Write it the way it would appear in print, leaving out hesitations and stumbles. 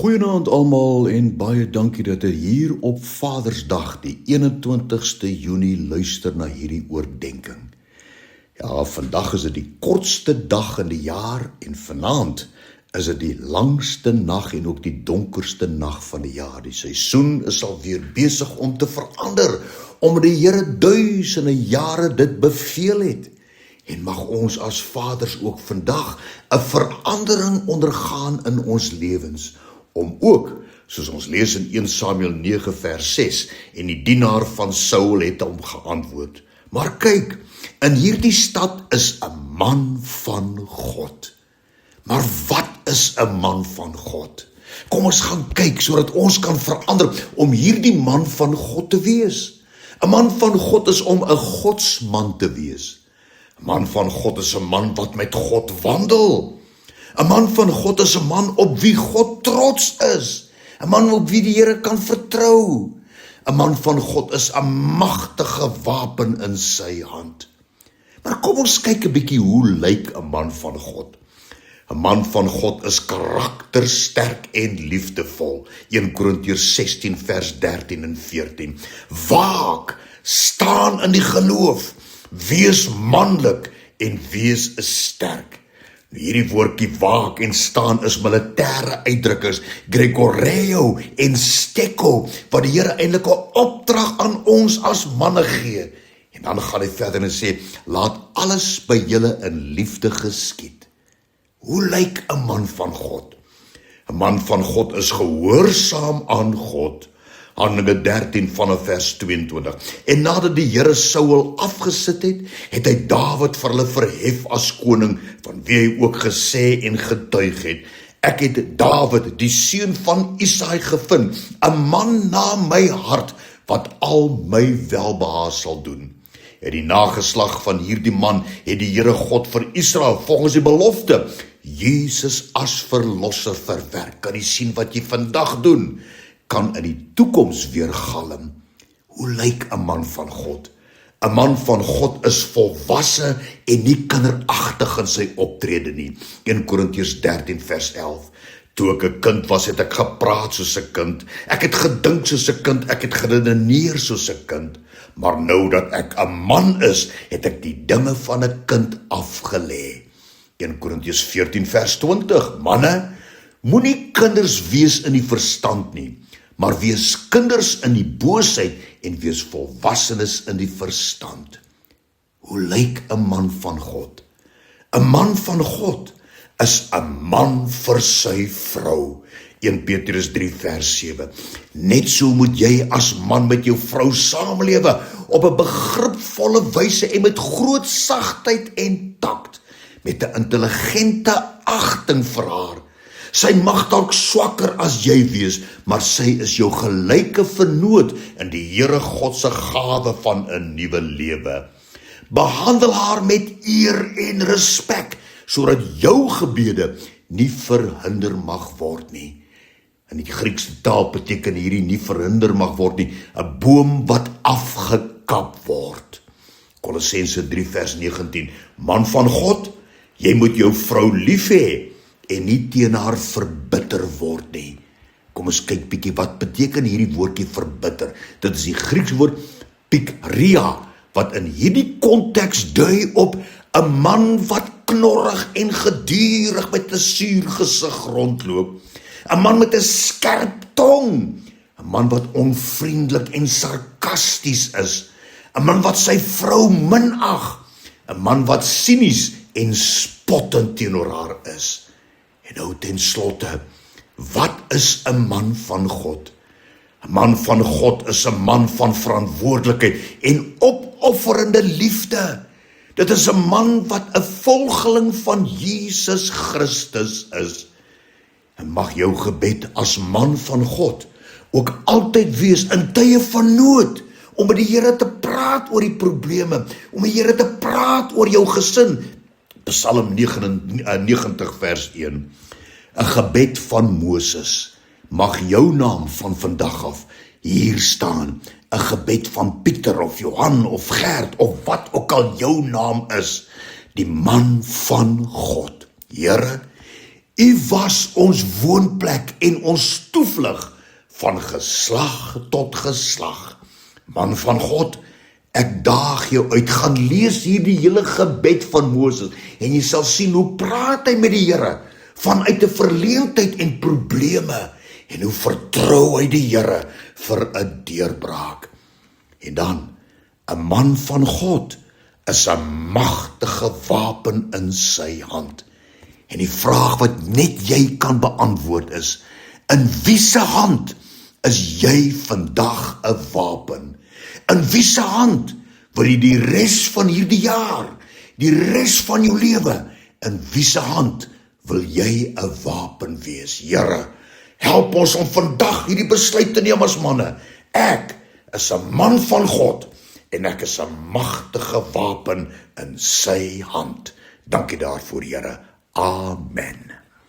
Goeienaand almal en baie dankie dat jy hier op Vadersdag, die 21ste Junie, luister na hierdie oordeenking. Ja, vandag is dit die kortste dag in die jaar en vanaand is dit die langste nag en ook die donkerste nag van die jaar. Die seisoen is alweer besig om te verander, omdat die Here duisende jare dit beveel het. En mag ons as vaders ook vandag 'n verandering ondergaan in ons lewens, om ook, soos ons lees in 1 Samuel 9 vers 6, en die dienaar van Saul het hom geantwoord: maar kyk, in hierdie stad is 'n man van God. Maar wat is 'n man van God? Kom ons gaan kyk, sodat ons kan verander om hierdie man van God te wees. 'n Man van God is om 'n godsman te wees. 'n Man van God is 'n man wat met God wandel. 'n Man van God is 'n man op wie God trots is. 'n Man op wie die Here kan vertrou. 'n Man van God is 'n magtige wapen in sy hand. Maar kom ons kyk 'n bietjie hoe lyk 'n man van God. 'n Man van God is karaktersterk en liefdevol. 1 Korintiërs 16 vers 13 en 14. Waak, staan in die geloof, wees manlik en wees sterk. Hierdie woordjie waak en staan is militêre uitdrukkings, Gregoreo en Steko, wat die Here eintlik 'n opdrag aan ons as manne gee. En dan gaan hy verder en sê, laat alles by julle in liefde geskied. Hoe lyk 'n man van God? 'n Man van God is gehoorsaam aan God. Handelinge 13 vanaf vers 22. En nadat die Here Saul afgesit het, het hy Dawid vir hulle verhef as koning, van wie hy ook gesê en getuig het: ek het Dawid, die seun van Isaai, gevind, 'n man na my hart, wat al my welbehae sal doen. En die nageslag van hierdie man het die Here God vir Israel volgens die belofte Jesus as verlosser verwerk. Kan jy sien wat jy vandag doen? Kan in die toekoms weer galm. Hoe lyk 'n man van God? 'n Man van God is volwasse en nie kinderagtig in sy optrede nie. 1 Korintiërs 13 vers 11. Toe ek 'n kind was, het ek gepraat soos 'n kind. Ek het gedink soos 'n kind, ek het geredeneer soos 'n kind. Maar nou dat ek 'n man is, het ek die dinge van 'n kind afgelê. 1 Korintiërs 14 vers 20. Manne, moenie kinders wees in die verstand nie, maar wees kinders in die boosheid en wees volwassenes in die verstand. Hoe lyk 'n man van God? 'n Man van God is 'n man vir sy vrou. 1 Petrus 3 vers 7. Net so moet jy as man met jou vrou saamlewe, op 'n begripvolle wyse en met groot sagtheid en takt, met 'n intelligente agting vir haar. Sy mag dalk swakker as jy wees, maar sy is jou gelyke vernoot in die Here God se gawe van 'n nuwe lewe. Behandel haar met eer en respek, sodat jou gebede nie verhinder mag word nie. In die Griekse taal beteken hierdie nie verhinder mag word nie, 'n boom wat afgekap word. Kolossense 3 vers 19. Man van God, jy moet jou vrou lief hê en nie teen haar verbitter word nie. Kom ons kyk bietjie wat beteken hierdie woordjie verbitter. Dit is die Griekse woord pikria, wat in hierdie konteks dui op 'n man wat knorrig en gedurig met 'n suur gesig rondloop. 'n Man met 'n skerp tong. 'n Man wat onvriendelik en sarkasties is. 'n Man wat sy vrou minag. 'n Man wat sinies en spottend teenoor haar is. En nou ten slotte, wat is 'n man van God? 'n Man van God is 'n man van verantwoordelikheid en opofferende liefde. Dit is 'n man wat 'n volgeling van Jesus Christus is. En mag jou gebed as man van God ook altyd wees in tye van nood, om met die Here te praat oor die probleme, om met die Here te praat oor jou gesin. Psalm 90 vers 1. 'n Gebed van Moses. Mag jou naam van vandag af hier staan. 'n Gebed van Pieter of Johan of Gert of wat ook al jou naam is. Die man van God. Here, U was ons woonplek en ons toevlug van geslag tot geslag. Man van God, ek daag jou uit, gaan lees hier die hele gebed van Moses en jy sal sien hoe praat hy met die Here vanuit 'n verleentheid en probleme en hoe vertrou hy die Here vir 'n deurbraak. En dan, 'n man van God is 'n magtige wapen in sy hand. En die vraag wat net jy kan beantwoord is, in wie se hand is jy vandag 'n wapen? In wie se hand wil jy die res van hierdie jaar, die res van jou lewe, in wie se hand wil jy 'n wapen wees? Here, help ons om vandag hierdie besluit te neem as manne. Ek is 'n man van God en ek is 'n magtige wapen in sy hand. Dankie daarvoor, Here. Amen.